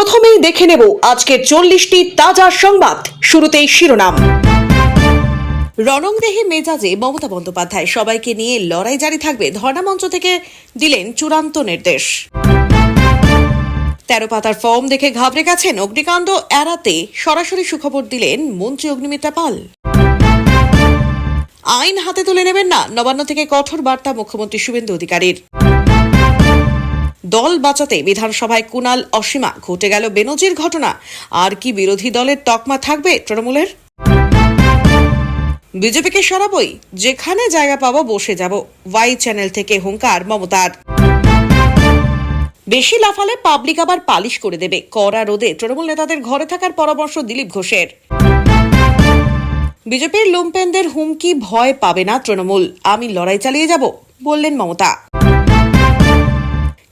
প্রথমেই দেখে নেব আজকের 40টি তাজা সংবাদ। শুরুতেই শিরোনাম। রণংদেহী মেজাজে মমতা বন্দ্যোপাধ্যায়, সবাইকে নিয়ে লড়াই জারি থাকবে, ধর্ণা মঞ্চ থেকে দিলেন চূড়ান্ত নির্দেশ। 13 পাতার ফর্ম দেখে ঘাবড়ে গেছেন, অগ্নিকাণ্ড এড়াতে সরাসরি সুখবর দিলেন মন্ত্রী অগ্নিমিত্রা পাল। আইন হাতে তুলে নেবেন না, নবান্ন থেকে কঠোর বার্তা মুখ্যমন্ত্রী শুভেন্দু অধিকারীর। দল বাঁচাতে বিধানসভায় কুণাল অসীমা, ঘটে গেল বেনজির ঘটনা। আর কি বিরোধী দলের তকমা থাকবে তৃণমূলের? বিজেপিকে সরাবই, যেখানে জায়গা পাবো বসে যাব, ওয়াই চ্যানেল থেকে হুঙ্কার মমতার। বেশি লাফালে পাবলিক আবার পালিশ করে দেবে, কড়া রোদে তৃণমূল নেতাদের ঘরে থাকার পরামর্শ দিলীপ ঘোষের। বিজেপির লুম্পেনদের হুমকি ভয় পাবে না তৃণমূল, আমি লড়াই চালিয়ে যাব বললেন মমতা।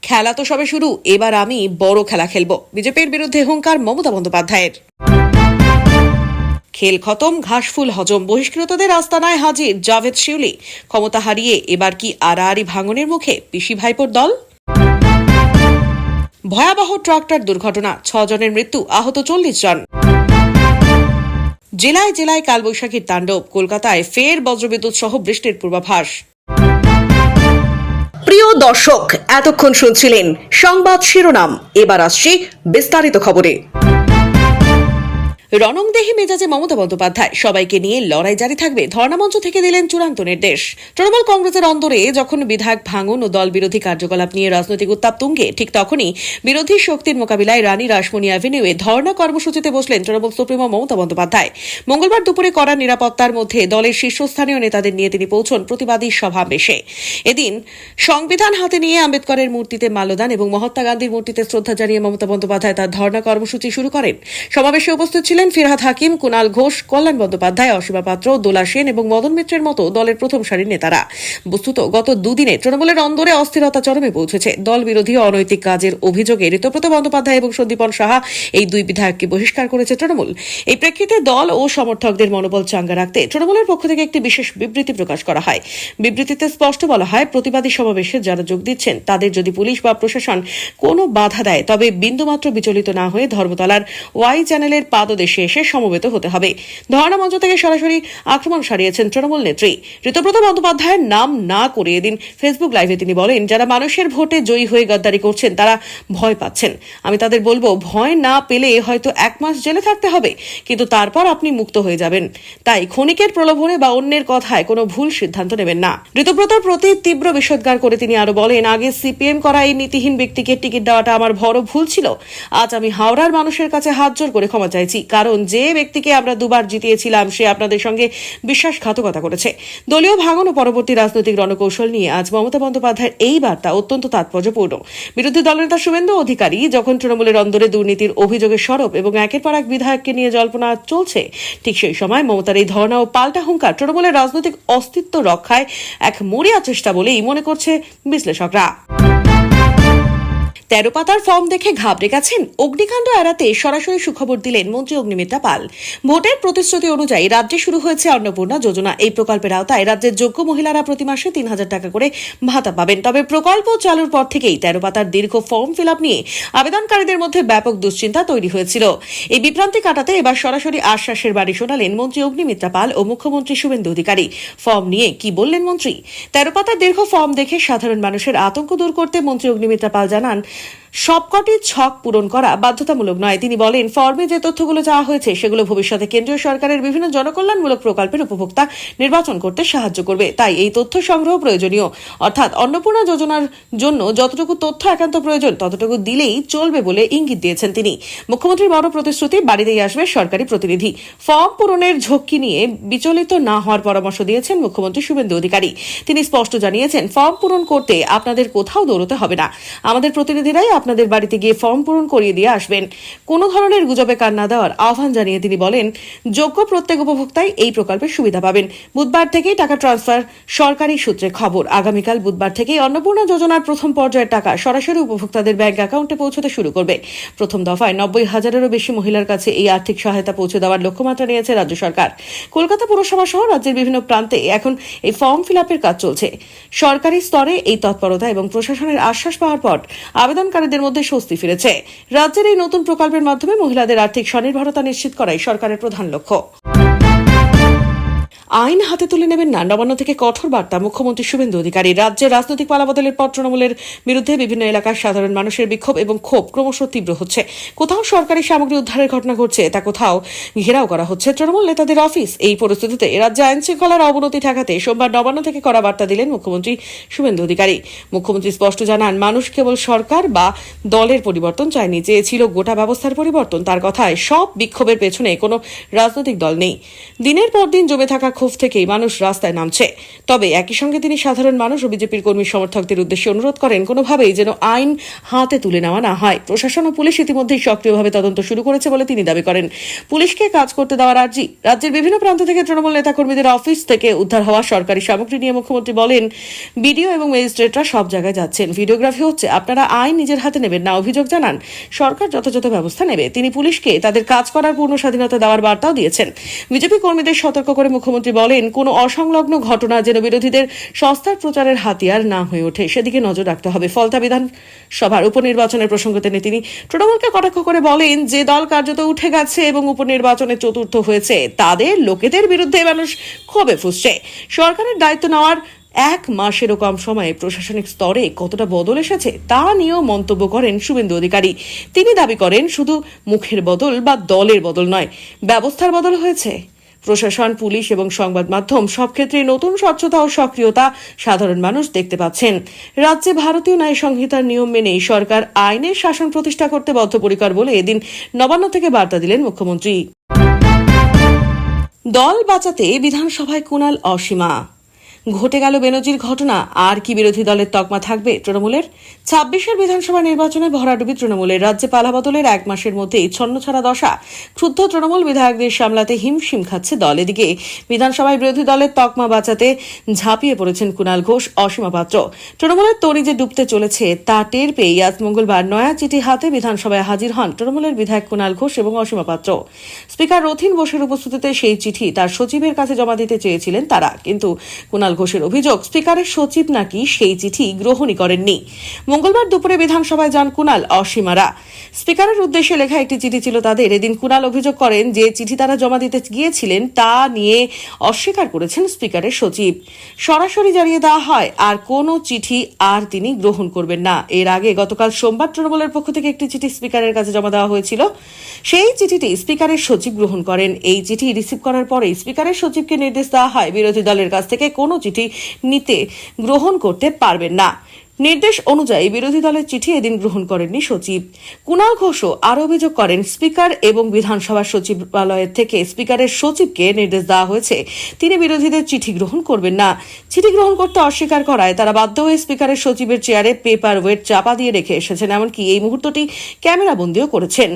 খেলা তো সবে শুরু, এবার আমি বড় খেলা খেলব, বিজেপির বিরুদ্ধে হুঙ্কার মমতা বন্দ্যোপাধ্যায়ের। খেল খতম, ঘাসফুল হজম, বহিষ্কৃতদের আস্তানায় হাজির জাভেদ শিউলি। ক্ষমতা হারিয়ে এবার কি আড়াআড়ি ভাঙনের মুখে পিসি ভাইপোর দল? ভয়াবহ ট্রাক্টর দুর্ঘটনা, 6 জনের মৃত্যু, আহত 40 জন। জেলায় জেলায় কালবৈশাখীর তাণ্ডব, কলকাতায় ফের বজ্রবিদ্যুৎ সহ বৃষ্টির পূর্বাভাস। প্রিয় দর্শক, এতক্ষণ শুনছিলেন সংবাদ শিরোনাম। এবার আসছি বিস্তারিত খবরে। রণংদেহী মেজাজে মমতা বন্দ্যোপাধ্যায়, সবাইকে নিয়ে লড়াই জারি থাকবে, ধর্ণা মঞ্চ থেকে দিলেন চূড়ান্ত নির্দেশ। তৃণমূল কংগ্রেসের অন্দরে যখন বিধায়ক ভাঙন ও দল বিরোধী কার্যকলাপ নিয়ে রাজনৈতিক উত্তাপ তুঙ্গে, ঠিক তখনই বিরোধী শক্তির মোকাবিলায় রানী রাসমণি অ্যাভিনিউয়ে ধর্ণা কর্মসূচিতে বসলেন তৃণমূল সুপ্রিমো মমতা বন্দ্যোপাধ্যায়। মঙ্গলবার দুপুরে কড়া নিরাপত্তার মধ্যে দলের শীর্ষস্থানীয় নেতাদের নিয়ে তিনি পৌঁছন প্রতিবাদী সমাবেশে। এদিন সংবিধান হাতে নিয়ে আম্বেদকরের মূর্তিতে মাল্যদান এবং মহাত্মা গান্ধীর মূর্তিতে শ্রদ্ধা জানিয়ে মমতা বন্দ্যোপাধ্যায় তার ধর্ণা কর্মসূচি শুরু করেন। সমাবেশে উপস্থিত ছিলেন ফিরহাদ হাকিম, কুণাল ঘোষ, কল্যাণ বন্দ্যোপাধ্যায়, অসীমা পাত্র, দোলা সেন এবং মদন মিত্রের মতো দলের প্রথম সারির নেতারা। বস্তুত গত দুদিনে তৃণমূলের অন্দরে অস্থিরতা চরমে পৌঁছেছে। দল বিরোধী অনৈতিক কাজের অভিযোগে ঋতব্রত বন্দ্যোপাধ্যায় এবং সন্দীপন সাহা, এই দুই বিধায়ককে বহিষ্কার করেছে তৃণমূল। এই প্রেক্ষিতে দল ও সমর্থকদের মনোবল চাঙ্গা রাখতে তৃণমূলের পক্ষ থেকে একটি বিশেষ বিবৃতি প্রকাশ করা হয়। বিবৃতিতে স্পষ্ট বলা হয়, প্রতিবাদী সমাবেশে যারা যোগ দিচ্ছেন তাদের যদি পুলিশ বা প্রশাসন কোনো বাধা দেয়, তবে বিন্দুমাত্র বিচলিত না হয়ে ধর্মতলার ওয়াই চ্যানেলের পাদদেশে এসে সমবেত হতে হবে। ধর্ণা মঞ্চ থেকে সরাসরি আক্রমণ সারিয়েছেন তৃণমূল নেত্রী। ঋতব্রত বন্দ্যোপাধ্যায়ের নাম না করে এদিন ফেসবুক লাইভে তিনি বলেন, যারা মানুষের ভোটে জয়ী হয়ে গদ্দারি করছেন তারা ভয় পাচ্ছেন। আমি তাদের বলবো, ভয় না পেলে হয়তো 1 মাস জেলে থাকতে হবে, কিন্তু তারপর আপনি মুক্ত হয়ে যাবেন। তাই ক্ষণিকের প্রলোভনে বা অন্যের কথায় কোনো ভুল সিদ্ধান্ত নেবেন না। ঋতব্রতর প্রতি তীব্র বিষোদ্গার করে তিনি আরো বলেন, আগে সিপিএম করা এই নীতিহীন ব্যক্তিকে টিকিট দেওয়াটা আমার বড় ভুল ছিল। আজ আমি হাওড়ার মানুষের কাছে হাত জোর করে ক্ষমা চাইছি, কারণ যে ব্যক্তিকে আমরা দুবার জিতিয়েছিলাম সে আপনাদের সঙ্গে বিশ্বাসঘাতকতা করেছে। দলীয় ভাঙন ও পরবর্তী রাজনৈতিক রণকৌশল নিয়ে আজ মমতা বন্দ্যোপাধ্যায়ের এই বার্তা অত্যন্ত তাৎপর্যপূর্ণ। বিরোধী দলনেতা শুভেন্দু অধিকারী যখন তৃণমূলের অন্দরে দুর্নীতির অভিযোগে সরব এবং একের পর এক বিধায়ককে নিয়ে জল্পনা চলছে, ঠিক সেই সময় মমতার এই ধর্ণা ও পাল্টা হুঙ্কার তৃণমূলের রাজনৈতিক অস্তিত্ব রক্ষায় এক মরিয়া চেষ্টা বলেই মনে করছে বিশ্লেষকরা। 13 পাতার ফর্ম দেখে ঘাবড়ে গেছেন, অগ্নিকাণ্ড এড়াতে সরাসরি সুখবর দিলেন মন্ত্রী অগ্নিমিত্রা পাল। ভোটের প্রতিশ্রুতি অনুযায়ী রাজ্যে শুরু হয়েছে অন্নপূর্ণা যোজনা। এই প্রকল্পের আওতায় রাজ্যের যোগ্য মহিলারা প্রতি মাসে 3000 টাকা করে ভাতা পাবেন। তবে প্রকল্প চালুর পর থেকেই 13 পাতার দীর্ঘ ফর্ম ফিল আপ নিয়ে আবেদনকারীদের মধ্যে ব্যাপক দুশ্চিন্তা তৈরি হয়েছিল। এই বিভ্রান্তি কাটাতে এবার সরাসরি আশ্বাসের বাড়ি শোনালেন মন্ত্রী অগ্নিমিত্রা পাল ও মুখ্যমন্ত্রী শুভেন্দু অধিকারী। ফর্ম নিয়ে কি বললেন মন্ত্রী? 13 পাতার দীর্ঘ ফর্ম দেখে সাধারণ মানুষের আতঙ্ক দূর করতে মন্ত্রী অগ্নিমিত্রা পাল জানান, সবকটি ছক পূরণ করা বাধ্যতামূলক নয়। তিনি বলেন, ফর্মে যে তথ্যগুলো চাওয়া হয়েছে সেগুলো ভবিষ্যতে কেন্দ্রীয় সরকারের বিভিন্ন জনকল্যাণমূলক প্রকল্পের উপভোক্তা নির্বাচন করতে সাহায্য করবে, তাই এই তথ্য সংগ্রহ প্রয়োজনীয়। অর্থাৎ অন্নপূর্ণা যোজনার জন্য যতটুকু তথ্য একান্ত প্রয়োজন ততটুকু দিলেই চলবে বলে ইঙ্গিত দিয়েছেন তিনি। মুখ্যমন্ত্রীর বড় প্রতিশ্রুতি, বাড়িতেই আসবে সরকারি প্রতিনিধি। ফর্ম পূরণের ঝক্কি নিয়ে বিচলিত না হওয়ার পরামর্শ দিয়েছেন মুখ্যমন্ত্রী শুভেন্দু অধিকারী। তিনি স্পষ্ট জানিয়েছেন, ফর্ম পূরণ করতে আপনাদের কোথাও দৌড়তে হবে না, আমাদের প্রতিনিধিরাই আপনাদের বাড়িতে গিয়ে ফর্ম পূরণ করিয়ে দিয়ে আসবেন। কোনো ধরনের গুজবে কান না দেওয়ার আহ্বান জানিয়ে তিনি বলেন, যোগ্য প্রত্যেক উপভোক্তাই এই প্রকল্পের সুবিধা পাবেন। বুধবার থেকেই টাকা ট্রান্সফার, সরকারি সূত্রে খবর। আগামীকাল বুধবার থেকেই অন্নপূর্ণা যোজনার প্রথম পর্যায়ের টাকা সরাসরি উপভোক্তাদের ব্যাংক অ্যাকাউন্টে পৌঁছতে শুরু করবে। প্রথম দফায় 90,000-এরও বেশি মহিলার কাছে এই আর্থিক সহায়তা পৌঁছে দেওয়ার লক্ষ্যমাত্রা নিয়েছে রাজ্য সরকার। কলকাতা পুরসভা সহ রাজ্যের বিভিন্ন প্রান্তে এখন এই ফর্ম ফিল আপের কাজ চলছে। সরকারি স্তরে এই তৎপরতা এবং প্রশাসনের আশ্বাস পাওয়ার পর আবেদনকারীদের মহিলাদের মধ্যে স্বস্তি ফিরেছে। রাজ্যের এই নতুন প্রকল্পের মাধ্যমে মহিলাদের আর্থিক স্বনির্ভরতা নিশ্চিত করাই সরকারের প্রধান লক্ষ্য। আইন হাতে তুলে নেবেন না, নবান্ন থেকে কঠোর বার্তা মুখ্যমন্ত্রী শুভেন্দু অধিকারী। রাজ্যে রাজনৈতিক পালাবদলের পর তৃণমূলের বিরুদ্ধে বিভিন্ন এলাকার সাধারণ মানুষের বিক্ষোভ এবং ক্ষোভ ক্রমশ তীব্র হচ্ছে। কোথাও সরকারি সামগ্রী উদ্ধারের ঘটনা ঘটছে, তা কোথাও ঘেরাও করা হচ্ছে তৃণমূল নেতাদের অফিস। এই পরিস্থিতিতে রাজ্যে আইন শৃঙ্খলার অবনতি ঠেকাতে সোমবার নবান্ন থেকে করা বার্তা দিলেন মুখ্যমন্ত্রী শুভেন্দু অধিকারী। মুখ্যমন্ত্রী স্পষ্ট জানান, মানুষ কেবল সরকার বা দলের পরিবর্তন চায়নি, চেয়েছিল গোটা ব্যবস্থার পরিবর্তন। তার কথায় সব বিক্ষোভের পেছনে কোনো রাজনৈতিক দল নেই। দিনের পর দিন জমে থাকা ক্ষোভ থেকেই মানুষ রাস্তায় নামছে। তবে একই সঙ্গে তিনি সাধারণ মানুষ ও বিজেপির কর্মী সমর্থকদের উদ্দেশ্যে অনুরোধ করেন, কোনোভাবেই যেন আইন হাতে তুলে নেওয়া না হয়। প্রশাসন ও পুলিশ ইতিমধ্যেই সক্রিয়ভাবে তদন্ত শুরু করেছে বলে তিনি দাবি করেন। পুলিশকে কাজ করতে দেওয়ার আর্জি। রাজ্যের বিভিন্ন প্রান্ত থেকে তৃণমূল নেতাকর্মীদের অফিস থেকে উদ্ধার হওয়া সরকারি সামগ্রী নিয়ে মুখ্যমন্ত্রী বলেন, বিডিও এবং ম্যাজিস্ট্রেটরা সব জায়গায় যাচ্ছেন, ভিডিওগ্রাফি হচ্ছে, আপনারা আইন নিজের হাতে নেবেন না। অভিযোগ জানান, সরকার যথাযথ ব্যবস্থা নেবে। তিনি পুলিশকে তাদের কাজ করার পূর্ণ স্বাধীনতা দেওয়ার বার্তাও দিয়েছেন। বিজেপি কর্মীদের সতর্ক করে মুখ্যমন্ত্রী বলেন, কোনো অসংলগ্ন ঘটনা যেন বিরোধীদের সস্তার প্রচারের হাতিয়ার না হয়ে ওঠে, সেদিকে নজর রাখতে হবে। ফলতা বিধানসভার উপনির্বাচনের প্রসঙ্গ টেনে তিনি তৃণমূলকে কটাক্ষ করে বলেন, যে দল কার্যত উঠে গেছে এবং উপনির্বাচনে চতুর্থ হয়েছে, তাদের লোকেদের বিরুদ্ধে মানুষ ক্ষোভে ফুঁসছে। সরকারের দায়িত্ব নেওয়ার এক মাসেরও কম সময়ে প্রশাসনিক স্তরে কতটা বদল এসেছে তা নিয়েও মন্তব্য করেন শুভেন্দু অধিকারী। তিনি দাবি করেন, শুধু মুখের বদল বা দলের বদল নয়, ব্যবস্থার বদল হয়েছে। প্রশাসন, পুলিশ এবং সংবাদ মাধ্যম সব ক্ষেত্রে নতুন স্বচ্ছতা ও সক্রিয়তা সাধারণ মানুষ দেখতে পাচ্ছেন। রাজ্যে ভারতীয় ন্যায় সংহিতার নিয়ম মেনেই সরকার আইনের শাসন প্রতিষ্ঠা করতে বদ্ধপরিকর বলে এদিন নবান্ন থেকে বার্তা দিলেন মুখ্যমন্ত্রী। দল বাঁচাতে বিধানসভায় কুণাল অসীমা। ঘটে গেল বেনজির ঘটনা, আর কি বিরোধী দলের তকমা থাকবে তৃণমূলের? 26-এর বিধানসভা নির্বাচনে ভরাডুবি তৃণমূলের। রাজ্যে পালাবদলের এক মাসের মধ্যেই ছন্নছাড়া দশা। ক্ষুব্ধ তৃণমূল বিধায়কদের সামলাতে হিমশিম খাচ্ছে দল। এদিকে বিধানসভায় বিরোধী দলের তকমা বাঁচাতে ঝাঁপিয়ে পড়েছেন কুণাল ঘোষ, অসীমা পাত্র। তৃণমূলের তরি যে ডুবতে চলেছে তা টের পেয়ে আজ মঙ্গলবার নয়া চিঠি হাতে বিধানসভায় হাজির হন তৃণমূলের বিধায়ক কুণাল ঘোষ এবং অসীমা পাত্র। স্পিকার রথীন বোসের উপস্থিতিতে সেই চিঠি তার সচিবের কাছে জমা দিতে চেয়েছিলেন তারা, কিন্তু কুণাল ঘোষের অভিযোগ, স্পিকারের সচিব নাকি সেই চিঠি গ্রহণই করেননি। মঙ্গলবার দুপুরে বিধানসভায় যান কুণাল, অসীমারা। স্পিকারের উদ্দেশ্যে লেখা একটি চিঠি ছিল তাদের। এদিন কুণাল অভিযোগ করেন, যে চিঠি তারা জমা দিতে গিয়েছিলেন তা নিয়ে অস্বীকার করেছেন স্পিকারের সচিব। সরাসরি জানিয়ে দেওয়া হয়, আর কোনো চিঠি আর তিনি গ্রহণ করবেন না। এর আগে গতকাল সোমবার তৃণমূলের পক্ষ থেকে একটি চিঠি স্পিকারের কাছে জমা দেওয়া হয়েছিল। সেই চিঠিটি স্পিকারের সচিব গ্রহণ করেন। এই চিঠি রিসিভ করার পরেই স্পিকারের সচিবকে নির্দেশ দেওয়া হয়, বিরোধী দলের কাছ থেকে কোনো চিঠি নিতে গ্রহণ করতে পারবেন না। নির্দেশ অনুযায়ী বিরোধী দলের চিঠি এদিন গ্রহণ করেননি সচিব। কুণাল ঘোষও আরও অভিযোগ করেন, স্পিকার এবং বিধানসভার সচিবালয়ের থেকে স্পিকারের সচিবকে নির্দেশ দেওয়া হয়েছে, তিনি বিরোধীদের চিঠি গ্রহণ করবেন না। চিঠি গ্রহণ করতে অস্বীকার করায় তারা বাধ্য হয়ে স্পিকারের সচিবের চেয়ারে পেপার ওয়েট চাপা দিয়ে রেখে এসেছেন। এমনকি এই মুহূর্তটি ক্যামেরাবন্দিও করেছেন।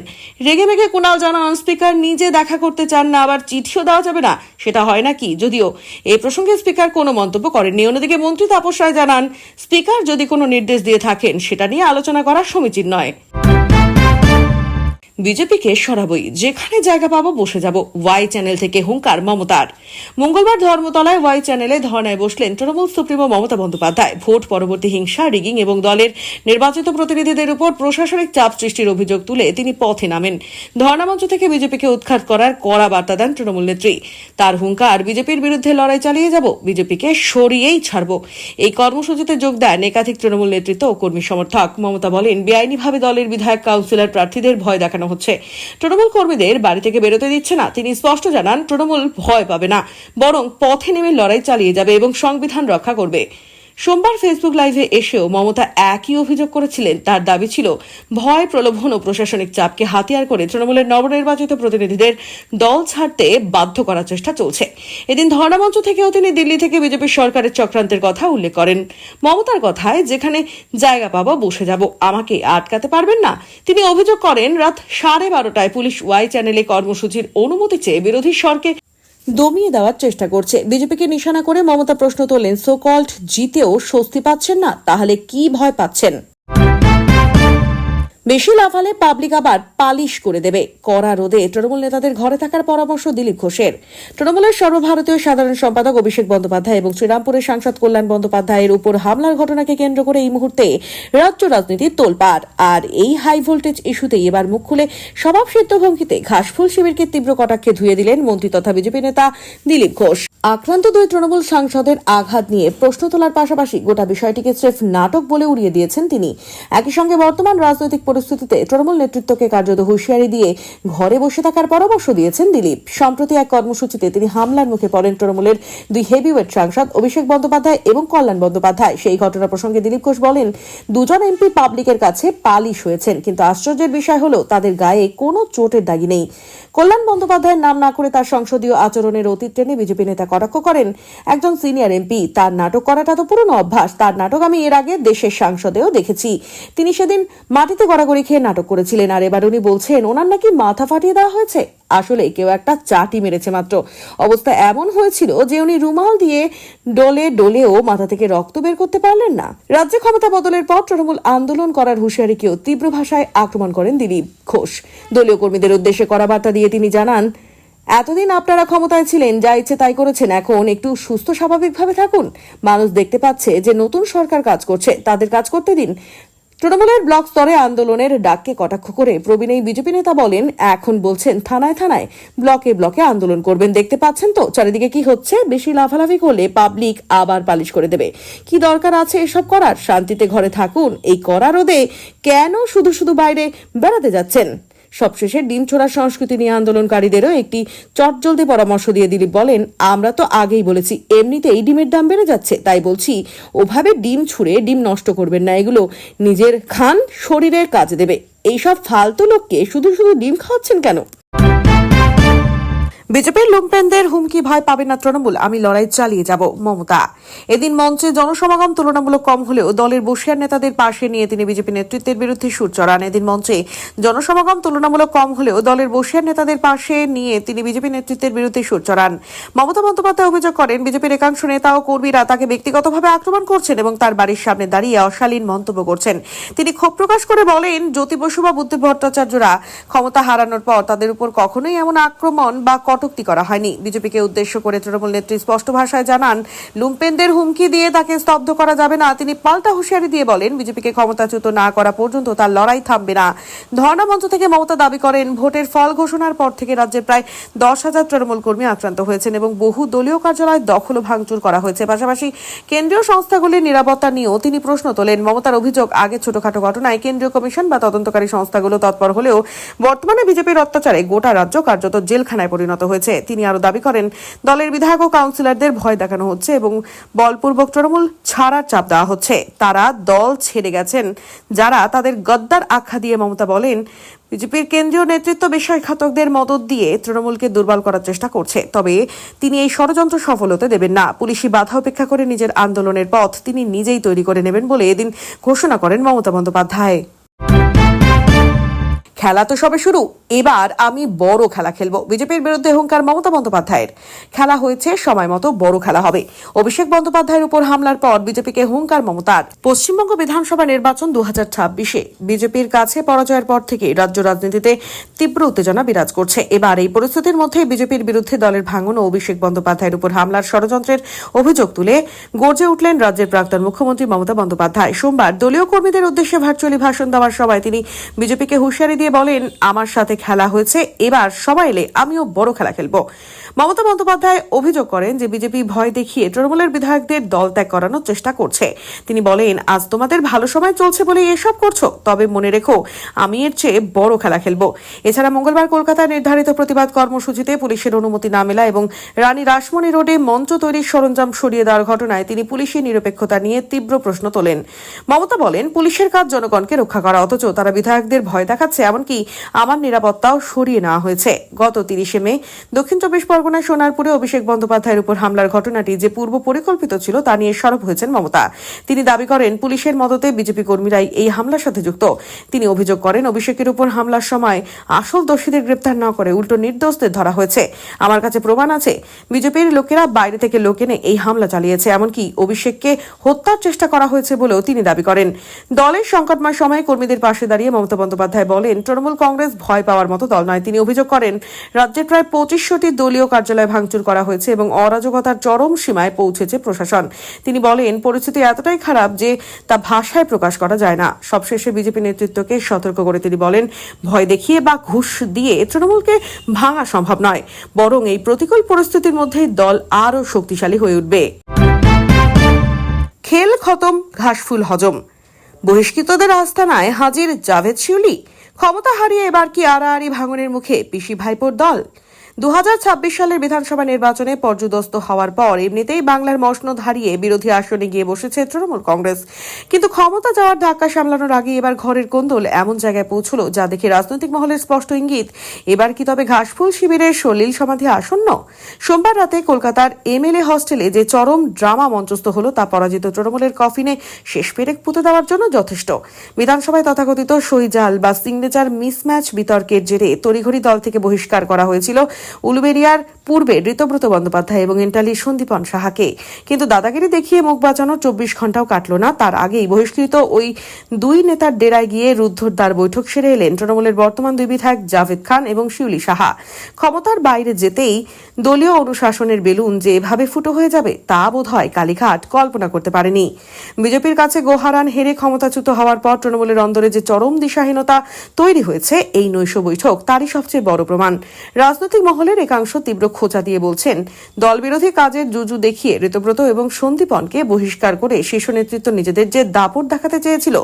রেগে মেগে কুণাল জানান, স্পিকার নিজে দেখা করতে চান না, আবার চিঠিও দেওয়া যাবে না, সেটা হয় নাকি? যদিও এই প্রসঙ্গে স্পিকার কোনো মন্তব্য করেননি। অন্যদিকে মন্ত্রী তাপস রায় জানান, স্পিকার যদি কোনো নির্দেশ দিয়ে থাকেন সেটা নিয়ে আলোচনা করা সমীচীন নয়। বিজেপিকে সরাবই, যেখানে জায়গা পাবো বসে যাব, ওয়াই চ্যানেল থেকে হুঙ্কার মমতার। মঙ্গলবার ধর্মতলায় ওয়াই চ্যানেলে ধর্নায় বসলেন তৃণমূল সুপ্রিমো মমতা বন্দ্যোপাধ্যায়। ভোট পরবর্তী হিংসা, রিগিং এবং দলের নির্বাচিত প্রতিনিধিদের উপর প্রশাসনিক চাপ সৃষ্টির অভিযোগ তুলে তিনি পথে নামেন। ধর্নামঞ্চ থেকে বিজেপিকে উৎখাত করার কড়া বার্তা দেন তৃণমূল নেত্রী। তার হুঙ্কার, বিজেপির বিরুদ্ধে লড়াই চালিয়ে যাব, বিজেপিকে সরিয়েই ছাড়ব। এই কর্মসূচিতে যোগ দেন একাধিক তৃণমূল নেতৃত্ব ও কর্মী সমর্থক। মমতা বলেন, বেআইনিভাবে দলের বিধায়ক, কাউন্সিলর প্রার্থীদের ভয় দেখানো হচ্ছে, তৃণমূল কর্মীদের বাড়ি থেকে বেরোতে দিচ্ছে না। তিনি স্পষ্ট জানান, তৃণমূল ভয় পাবে না, বরং পথে নেমে লড়াই চালিয়ে যাবে এবং সংবিধান রক্ষা করবে। সোমবার ফেসবুক লাইভে এসেও মমতা একই অভিযোগ করেছিলেন। তার দাবি ছিল, ভয়, প্রলোভন ও প্রশাসনিক চাপকে হাতিয়ার করে তৃণমূলের নবনির্বাচিত প্রতিনিধিদের দল ছাড়তে বাধ্য করার চেষ্টা চলছে। এদিন ধর্নামঞ্চ থেকেও তিনি দিল্লি থেকে বিজেপির সরকারের চক্রান্তের কথা উল্লেখ করেন। মমতার কথায়, যেখানে জায়গা পাবো বসে যাব, আমাকে আটকাতে পারবেন না। তিনি অভিযোগ করেন, রাত 12:30টায় পুলিশ ওয়াই চ্যানেলে কর্মসূচির অনুমতি চেয়ে বিরোধী স্বরকে দমিয়ে দেওয়ার চেষ্টা করছে। বিজেপিকে নিশানা করে মমতা প্রশ্ন তোলেন, সো কল্ড জিতেও স্বস্তি পাচ্ছেন না, তাহলে কি ভয় পাচ্ছেন? বেশি লাফালে পাবলিক আবার পালিশ করে দেবে। কড়া রোদে তৃণমূল নেতাদের ঘরে থাকার পরামর্শ দিলীপ ঘোষের। তৃণমূলের সর্বভারতীয় সাধারণ সম্পাদক অভিষেক বন্দ্যোপাধ্যায় এবং শ্রীরামপুরের সাংসদ কল্যাণ বন্দ্যোপাধ্যায়ের উপর হামলার ঘটনাকে কেন্দ্র করে এই মুহূর্তে রাজ্য রাজনীতির তোলপাড়। আর এই হাই ভোল্টেজ ইস্যুতেই এবার মুখ খুলে স্বভাবসিদ্ধ ভঙ্গিতে ঘাসফুল শিবিরকে তীব্র কটাক্ষে ধুয়ে দিলেন মন্ত্রী তথা বিজেপি নেতা দিলীপ ঘোষ। আক্রান্ত দুই তৃণমূল সাংসদের আঘাত নিয়ে প্রশ্ন তোলার পাশাপাশি গোটা বিষয়টিকে স্রেফ নাটক বলে উড়িয়ে দিয়েছেন তিনি। একই সঙ্গে বর্তমান রাজনৈতিক পরিস্থিতিতে তৃণমূল নেতৃত্বকে কার্যত হুঁশিয়ারি দিয়ে ঘরে বসে থাকার পরামর্শ দিয়েছেন দিলীপ। সম্প্রতি এক কর্মসূচিতে তিনি হামলার মুখে পড়েন তৃণমূলের দুই হেভিওয়েট সাংসদ অভিষেক বন্দ্যোপাধ্যায় এবং কল্যাণ বন্দ্যোপাধ্যায়। সেই ঘটনা প্রসঙ্গে দিলীপ ঘোষ বলেন, দুজন এমপি পাবলিকের কাছে পালিশ হয়েছেন, কিন্তু আশ্চর্যের বিষয় হলো তাদের গায়ে কোনো চোটের দাগি নেই। কল্যাণ বন্দ্যোপাধ্যায়ের নাম না করে তার সংসদীয় আচরণের অতীত টেনে বিজেপি নেতা কটাক্ষ করেন একজন সিনিয়র এমপি। তার নাটক করাটা তো পুরনো অভ্যাস। তার নাটক আমি এর আগে দেশের সংসদেও দেখেছি। তিনি সেদিন মাটিতে গড়াগড়ি খেয়ে নাটক করেছিলেন, আর এবার উনি বলছেন ওনার নাকি মাথা ফাটিয়ে দেওয়া হয়েছে। আসলে কেউ একটা চাটি মেরেছে মাত্র। অবস্থা এমন হয়েছিল যে উনি রুমাল দিয়ে ডলেও মাথা থেকে রক্ত বের করতে পারলেন না। রাজ্যে ক্ষমতা বদলের পর তৃণমূল আন্দোলন করার হুঁশিয়ারিকেও তীব্র ভাষায় আক্রমণ করেন দিলীপ ঘোষ। দলীয় কর্মীদের উদ্দেশ্যে করা বার্তা দিয়ে তিনি জানান, এতদিন আপনারা ক্ষমতায় ছিলেন, যা ইচ্ছে তাই করেছেন, এখন একটু সুস্থ স্বাভাবিকভাবে থাকুন। মানুষ দেখতে পাচ্ছে যে নতুন সরকার কাজ করছে, তাদের কাজ করতে দিন। তৃণমূলের ব্লক স্তরে আন্দোলনের ডাককে কটাক্ষ করে প্রবীণ এই বিজেপি নেতা বলেন, এখন বলছেন থানায় থানায় ব্লকে ব্লকে আন্দোলন করবেন। দেখতে পাচ্ছেন তো চারিদিকে কি হচ্ছে। বেশি লাফালাফি করলে পাবলিক আবার পালিশ করে দেবে। কি দরকার আছে এসব করার? শান্তিতে ঘরে থাকুন। এই কড়া রোদে কেন শুধু শুধু বাইরে বেড়াতে যাচ্ছেন? সবশেষে ডিম ছোড়ার সংস্কৃতি নিয়ে আন্দোলনকারীদেরও একটি চটজলদি পরামর্শ দিয়ে দিলীপ বলেন, আমরা তো আগেই বলেছি এমনিতেই ডিমের দাম বেড়ে যাচ্ছে, তাই বলছি ওভাবে ডিম ছুঁড়ে ডিম নষ্ট করবেন না। এগুলো নিজের খান, শরীরের কাজে দেবে। এইসব ফালতু লোককে শুধু শুধু ডিম খাওয়াচ্ছেন কেন? বিজেপির লুম্পেনদের হুমকি ভয় পাবে না তৃণমূল, আমি লড়াই চালিয়ে যাব, মমতা। এদিন মঞ্চে জনসমাগম তুলনামূলক কম হলেও দলের বসিয়ার নেতাদের পাশে নিয়ে তিনি বিজেপি নেতৃত্বের বিরুদ্ধে সুর চড়ান। এদিন মঞ্চে জনসমাগম তুলনামূলক কম হলেও দলের বসিয়ার নেতাদের পাশে নিয়ে তিনি বিজেপি নেতৃত্বের বিরুদ্ধে সুর চড়ান। মমতা বন্দ্যোপাধ্যায় অভিযোগ করেন, বিজেপির একাংশ নেতা ও কর্মীরা তাকে ব্যক্তিগতভাবে আক্রমণ করছেন এবং তার বাড়ির সামনে দাঁড়িয়ে অশালীন মন্তব্য করছেন। তিনি ক্ষোভ প্রকাশ করে বলেন, জ্যোতি বসু বা বুদ্ধ ভট্টাচার্যরা ক্ষমতা হারানোর পর তাদের উপর কখনোই এমন আক্রমণ বা কটূক্তি করা হয়নি। বিজেপিকে উদ্দেশ্য করে তৃণমূল নেত্রী স্পষ্ট ভাষায় জানান, লুম্পেনদের হুমকি দিয়ে তাকে স্তব্ধ করা যাবে না। তিনি পাল্টা হুঁশিয়ারি দিয়ে বলেন, বিজেপিকে ক্ষমতাচ্যুত না করা পর্যন্ত তার লড়াই থামবে না। ধর্ণা মঞ্চ থেকে মমতা দাবি করেন, ভোটের ফল ঘোষণার পর থেকে রাজ্যে প্রায় 10,000 তৃণমূল কর্মী আক্রান্ত হয়েছেন এবং বহু দলীয় কার্যালয় দখল ও ভাঙচুর করা হয়েছে। পাশাপাশি কেন্দ্রীয় সংস্থাগুলির নিরাপত্তা নিয়েও তিনি প্রশ্ন তোলেন। মমতার অভিযোগ, আগে ছোটখাটো ঘটনায় কেন্দ্রীয় কমিশন বা তদন্তকারী সংস্থাগুলো তৎপর হলেও বর্তমানে বিজেপির অত্যাচারে গোটা রাজ্য কার্যত জেলখানায় পরিণত হয়েছে। তিনি আরো দাবি করেন, দলের বিধায়ক ও কাউন্সিলরদের ভয় দেখানো হচ্ছে এবং বলপূর্বক তৃণমূল ছাড়ার চাপ দেওয়া হচ্ছে। তারা দল ছেড়ে গেছেন যারা তাদের গদ্দার আখ্যা দিয়ে। মমতা বলেন, বিজেপির কেন্দ্রীয় নেতৃত্ব বিশ্বাসঘাতকদের মদত দিয়ে তৃণমূলকে দুর্বল করার চেষ্টা করছে, তবে তিনি এই ষড়যন্ত্র সফল হতে দেবেন না। পুলিশি বাধা উপেক্ষা করে নিজের আন্দোলনের পথ তিনি নিজেই তৈরি করে নেবেন বলে এদিন ঘোষণা করেন মমতা বন্দ্যোপাধ্যায়। খেলা তো সবে শুরু, এবার আমি বড় খেলা খেলবো। বিজেপির বিরুদ্ধে হুঙ্কার মমতা বন্দ্যোপাধ্যায়ের। খেলা হয়েছে, সময় মতো বড় খেলা হবে। অভিষেক বন্দ্যোপাধ্যায়ের উপর হামলার পর বিজেপিকে হুঙ্কার মমতার। পশ্চিমবঙ্গ বিধানসভা নির্বাচন 2026-এ বিজেপির কাছে পরাজয়ের পর থেকে রাজ্য রাজনীতিতে তীব্র উত্তেজনা বিরাজ করছে। এবার এই পরিস্থিতির মধ্যে বিজেপির বিরুদ্ধে দলের ভাঙন ও অভিষেক বন্দ্যোপাধ্যায়ের উপর হামলার ষড়যন্ত্রের অভিযোগ তুলে গর্জে উঠলেন রাজ্যের প্রাক্তন মুখ্যমন্ত্রী মমতা বন্দ্যোপাধ্যায়। সোমবার দলীয় কর্মীদের উদ্দেশ্যে ভার্চুয়ালি ভাষণ দেওয়ার সময় তিনি বিজেপিকে হুঁশিয়ারি দিয়ে বলেন, আমার সাথে খেলা হয়েছে, এবার সময় এলে আমিও বড় খেলা খেলবো। মমতা বন্দ্যোপাধ্যায় অভিযোগ করেন যে বিজেপি ভয় দেখিয়ে তৃণমূলের বিধায়কদের দল ত্যাগ করানোর চেষ্টা করছে। তিনি বলেন, আজ তোমাদের ভালো সময় চলছে বলে এসব করছো, তবে মনে রেখো আমি এর চেয়ে বড় খেলা খেলবো। এছাড়া মঙ্গলবার কলকাতায় নির্ধারিত প্রতিবাদ কর্মসূচিতে পুলিশের অনুমতি না মেলা এবং রানী রাসমণি রোডে মঞ্চ তৈরির সরঞ্জাম সরিয়ে দেওয়ার ঘটনায় তিনি পুলিশি নিরপেক্ষতা নিয়ে তীব্র প্রশ্ন তোলেন। মমতা বলেন, পুলিশের কাজ জনগণকে রক্ষা করা, অথচ তারা বিধায়কদের ভয় দেখাচ্ছে। এমনকি আমার নিরাপত্তাও সরিয়ে নেওয়া হয়েছে। গত 30 মে দক্ষিণ 24 পরগনা পরগনার সোনারপুরে অভিষেক বন্দ্যোপাধ্যায়ের উপর হামলার ঘটনাটি যে পূর্ব পরিকল্পিত ছিল তা নিয়ে সরব হয়েছেন মমতা। তিনি দাবি করেন পুলিশের মদতে বিজেপি কর্মীরাই এই হামলার সাথে যুক্ত। তিনি অভিযোগ করেন অভিষেকের উপর হামলার সময় আসল দোষীদের গ্রেপ্তার না করে উল্টো নির্দোষদের ধরা হয়েছে। আমার কাছে প্রমাণ আছে, বিজেপির লোকেরা বাইরে থেকে লোক এনে এই হামলা চালিয়েছে, এমনকি অভিষেককে হত্যার চেষ্টা করা হয়েছে বলেও তিনি দাবি করেন। দলের সংকটময় সময়ে কর্মীদের পাশে দাঁড়িয়ে মমতা বন্দ্যোপাধ্যায় বলেন তৃণমূল কংগ্রেস ভয় পাওয়ার মতো দল নয়। তিনি অভিযোগ করেন রাজ্যের প্রায় 2500টি দলীয় কার্যালয় ভাঙচুর করা হয়েছে এবং অরাজকতার চরম সীমায় পৌঁছেছে প্রশাসন। তিনি বলেন পরিস্থিতি এতটাই খারাপ যে তা ভাষায় প্রকাশ করা যায় না। সবশেষে বিজেপি নেতৃত্বকে সতর্ক করে তিনি বলেন ভয় দেখিয়ে বা ঘুষ দিয়ে তৃণমূলকে ভাঙা সম্ভব নয়, বরং এই প্রতিকূল পরিস্থিতির মধ্যেই দল আরও শক্তিশালী হয়ে উঠবে। খেল খতম, ঘাসফুল হজম। বহিষ্কৃতদের আস্তানায় হাজির জাভেদ শিউলি। ক্ষমতা হারিয়ে এবার কি আড়াআড়ি ভাঙনের মুখে পিসি ভাইপোর দল? 2026 সালের বিধানসভা নির্বাচনে পর্যুদস্ত হওয়ার পর এমনিতেই বাংলার মসনদ হারিয়ে বিরোধী আসনে গিয়ে বসেছে তৃণমূল কংগ্রেস। কিন্তু ক্ষমতা যাওয়ার ধাক্কা সামলানোর আগে এবার ঘরের কোন্দল এমন জায়গায় পৌঁছল যা দেখে রাজনৈতিক মহলের স্পষ্ট ইঙ্গিত এবার কি তবে ঘাসফুল শিবিরের সলিল সমাধি আসন্ন? সোমবার রাতে কলকাতার এমএলএ হস্টেলে যে চরম ড্রামা মঞ্চস্থ হলো তা পরাজিত তৃণমূলের কফিনে শেষ পেরেক পুঁতে দেওয়ার জন্য যথেষ্ট। বিধানসভায় তথাকথিত সইজাল বা সিগনেচার মিসম্যাচ বিতর্কের জেরে তড়িঘড়ি দল থেকে বহিষ্কার করা হয়েছিল উলুবেরিয়ার পূর্বে ঋতব্রত বন্দ্যোপাধ্যায় এবং এন্টালির সন্দীপন সাহাকে। কিন্তু দাদাগিরি দেখিয়ে মুখ বাঁচানোর 24 ঘন্টাও কাটল না, তার আগেই বহিষ্কৃত ওই দুই নেতার ডেরায় গিয়ে রুদ্ধদ্বার বৈঠক সেরে এলেন তৃণমূলের বর্তমান দুই বিধায়ক জাভেদ খান এবং শিউলি সাহা। ক্ষমতার বাইরে যেতেই দলীয় অনুশাসনের বেলুন যে এভাবে ফুটো হয়ে যাবে তা বোধহয় কালীঘাট কল্পনা করতে পারেনি। বিজেপির কাছে গোহারান হেরে ক্ষমতাচ্যুত হওয়ার পর তৃণমূলের অন্দরে যে চরম দিশাহীনতা তৈরি হয়েছে এই নৈশ বৈঠক তারই সবচেয়ে বড় প্রমাণ। রাজনৈতিক মহলের একাংশ তীব্র খোঁচা দিয়ে বলছেন দল বিরোধী কাজের জুজু দেখিয়ে ঋতব্রত এবং সন্দীপনকে বহিষ্কার করে শীর্ষ নেতৃত্ব নিজেদের যে দাপট দেখাতে চেয়েছিল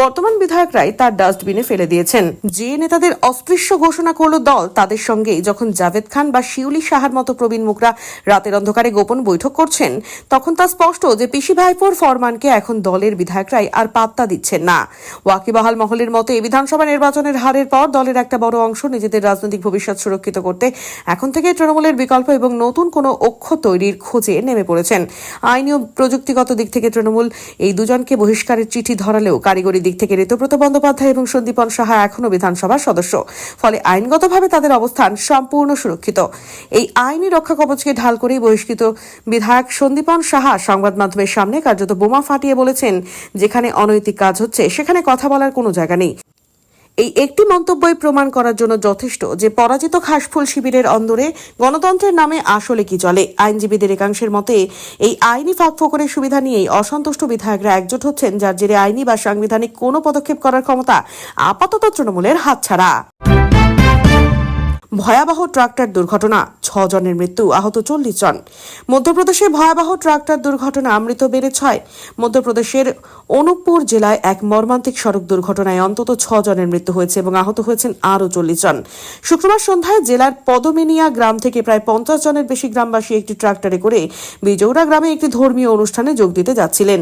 বর্তমান বিধায়করাই তার ডাস্টবিনে ফেলে দিয়েছেন। যে নেতাদের অস্পৃশ্য ঘোষণা করলো দল তাদের সঙ্গেই যখন জাভেদ খান বা শিউলি সাহার মতো প্রবীণ মুখরা রাতের অন্ধকারে গোপন বৈঠক করছেন তখন তা স্পষ্ট যে পিসি ভাইপোর ফরমানকে এখন দলের বিধায়করাই আর পাত্তা দিচ্ছেন না। ওয়াকিবহাল মহলের মতে বিধানসভা নির্বাচনের হারের পর দলের একটা বড় অংশ নিজেদের রাজনৈতিক ভবিষ্যৎ সুরক্ষিত করতে এখন থেকে তৃণমূলের বিকল্প এবং নতুন কোনো অক্ষ তৈরির খোঁজে নেমে পড়েছেন। আইনি ও প্রযুক্তিগত দিক থেকে তৃণমূল এই দুজনকে বহিষ্কারের চিঠি ধরালেও কারিগরি দিক থেকে ঋতব্রত বন্দ্যোপাধ্যায় এবং সন্দীপন সাহা এখনও বিধানসভার সদস্য, ফলে আইনগতভাবে তাদের অবস্থান সম্পূর্ণ সুরক্ষিত। এই আইনি রক্ষা কবচকে ঢাল করেই বহিষ্কৃত বিধায়ক সন্দীপন সাহা সংবাদ মাধ্যমের সামনে কার্যত বোমা ফাটিয়ে বলেছেন যেখানে অনৈতিক কাজ হচ্ছে সেখানে কথা বলার কোনো জায়গা নেই। এই একটি মন্তব্যই প্রমাণ করার জন্য যথেষ্ট যে পরাজিত ঘাসফুল শিবিরের অন্দরে গণতন্ত্রের নামে আসলে কি চলে। আইনজীবীদের একাংশের মতে এই আইনি ফাঁকফোকরের সুবিধা নিয়েই অসন্তুষ্ট বিধায়করা একজোট হচ্ছেন, যার জেরে আইনি বা সাংবিধানিক কোনো পদক্ষেপ করার ক্ষমতা আপাতত তৃণমূলের হাতছাড়া। ভয়াবহ ট্রাক্টর দুর্ঘটনা, 6 জনের মৃত্যু, আহত 40 জন। মধ্যপ্রদেশে ভয়াবহ ট্রাক্টর দুর্ঘটনা, মৃত বেড়ে 6। মধ্যপ্রদেশের অনুপপুর জেলায় এক মর্মান্তিক সড়ক দুর্ঘটনায় অন্তত 6 জনের মৃত্যু হয়েছে এবং আহত হয়েছেন আরও 40 জন। শুক্রবার সন্ধ্যায় জেলার পদমেনিয়া গ্রাম থেকে প্রায় 50 জনের বেশি গ্রামবাসী একটি ট্রাক্টরে করে বিজৌরা গ্রামে একটি ধর্মীয় অনুষ্ঠানে যোগ দিতে যাচ্ছিলেন।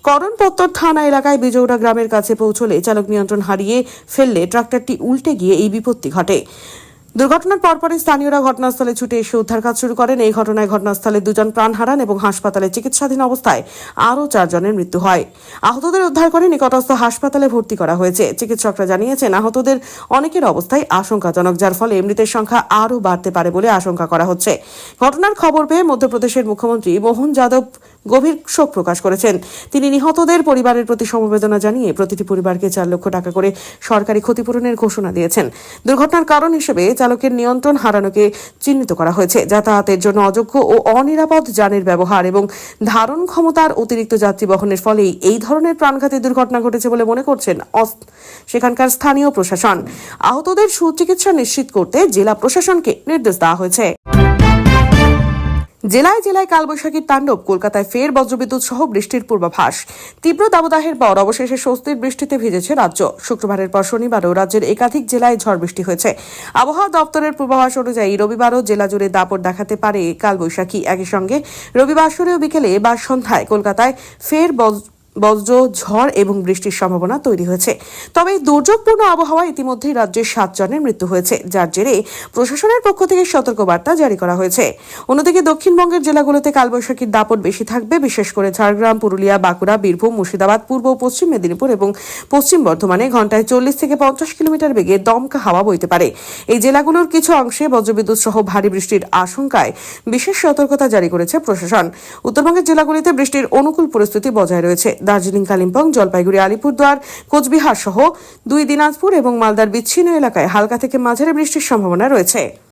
করণপত্তর থানা এলাকায় বিজৌরা গ্রামের কাছে পৌঁছলে চালক নিয়ন্ত্রণ হারিয়ে ফেললে ট্রাক্টরটি উল্টে গিয়ে এই বিপত্তি ঘটে। দুর্ঘটনার পরপরই স্থানীয়রা ঘটনাস্থলে ছুটে এসে উদ্ধার কাজ শুরু করেন। এই ঘটনায় ঘটনাস্থলে 2 জন প্রাণ হারান এবং হাসপাতালে চিকিৎসাধীন অবস্থায় আরও 4 জনের মৃত্যু হয়। আহতদের উদ্ধার করে নিকটস্থ হাসপাতালে ভর্তি করা হয়েছে। চিকিৎসকরা জানিয়েছেন আহতদের অনেকের অবস্থায় আশঙ্কাজনক, যার ফলে মৃতের সংখ্যা আরও বাড়তে পারে বলে আশঙ্কা করা হচ্ছে। ঘটনার খবর পেয়ে মধ্যপ্রদেশের মুখ্যমন্ত্রী মোহন যাদব গভীর শোক প্রকাশ করেছেন। তিনি নিহতদের পরিবারের প্রতি সমবেদনা জানিয়ে প্রতিটি পরিবারকে 4 লক্ষ টাকা করে সরকারি ক্ষতিপূরণের ঘোষণা দিয়েছেন। দুর্ঘটনার কারণ হিসেবে চালকের নিয়ন্ত্রণ হারানোকে চিহ্নিত করা হয়েছে। যাতায়াতের জন্য অযোগ্য ও অনিরাপদ যানের ব্যবহার এবং ধারণ ক্ষমতার অতিরিক্ত যাত্রী বহনের ফলেই এই ধরনের প্রাণঘাতী দুর্ঘটনা ঘটেছে বলে মনে করছেন সেখানকার স্থানীয় প্রশাসন। আহতদের সুচিকিৎসা নিশ্চিত করতে জেলা প্রশাসনকে নির্দেশ দেওয়া হয়েছে। জেলায় জেলায় কালবৈশাখীর তাণ্ডব, কলকাতায় ফের বজ্রবিদ্যুৎ সহ বৃষ্টির পূর্বাভাস। তীব্র দাবদাহের পর অবশেষে স্বস্তির বৃষ্টিতে ভিজেছে রাজ্য। শুক্রবারের পর শনিবারও রাজ্যের একাধিক জেলায় ঝড় বৃষ্টি হয়েছে। আবহাওয়া দপ্তরের পূর্বাভাস অনুযায়ী রবিবারও জেলা জুড়ে দাপট দেখাতে পারে কালবৈশাখী। একই সঙ্গে রবিবার সরেও বিকেলে বা সন্ধ্যায় কলকাতায় ফের বজ্র ঝড় এবং বৃষ্টির সম্ভাবনা তৈরি হয়েছে। তবে এই দুর্যোগপূর্ণ আবহাওয়া ইতিমধ্যেই রাজ্যের 7 জনের মৃত্যু হয়েছে, যার জেরে প্রশাসনের পক্ষ থেকে সতর্কবার্তা জারি করা হয়েছে। অন্যদিকে দক্ষিণবঙ্গের জেলাগুলোতে কালবৈশাখীর দাপট বেশি থাকবে, বিশেষ করে ঝাড়গ্রাম, পুরুলিয়া, বাঁকুড়া, বীরভূম, মুর্শিদাবাদ, পূর্ব ও পশ্চিম মেদিনীপুর এবং পশ্চিম বর্ধমানে ঘন্টায় 40 থেকে 50 কিলোমিটার বেগে দমকা হাওয়া বইতে পারে। এই জেলাগুলোর কিছু অংশে বজ্রবিদ্যুৎ সহ ভারী বৃষ্টির আশঙ্কায় বিশেষ সতর্কতা জারি করেছে প্রশাসন। উত্তরবঙ্গের জেলাগুলিতে বৃষ্টির অনুকূল পরিস্থিতি বজায় রয়েছে। দার্জিলিং, কালিম্পং, জলপাইগুড়ি, আলিপুরদুয়ার, কোচবিহার সহ 2 দিনাজপুর এবং মালদার বিচ্ছিন্ন এলাকায় হালকা থেকে মাঝারি বৃষ্টির সম্ভাবনা রয়েছে।